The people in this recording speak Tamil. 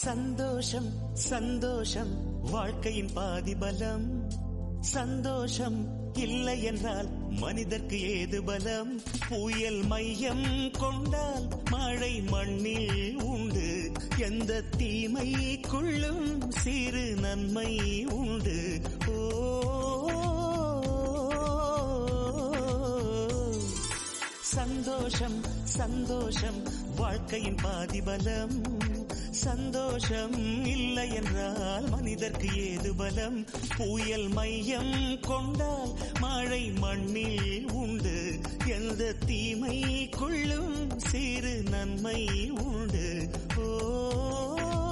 சந்தோஷம் சந்தோஷம் வாழ்க்கையின் பாதி பலம். சந்தோஷம் இல்லை என்றால் மனிதர்க்கு ஏது பலம்? புயல் மையம் கொண்டால் மழை மண்ணில் உண்டு. எந்த தீமைக்குள்ளும் சிறு நன்மை உண்டு. ஓ சந்தோஷம் சந்தோஷம் வாழ்க்கையின் பாதி பலம். சந்தோஷம் இல்லை என்றால் மனிதர்க்கு ஏது பலம்? புயல் மையம் கொண்டால் மழை மண்ணில் உண்டு. எந்த தீமைக்குள்ளும் சிறு நன்மை உண்டு. ஓ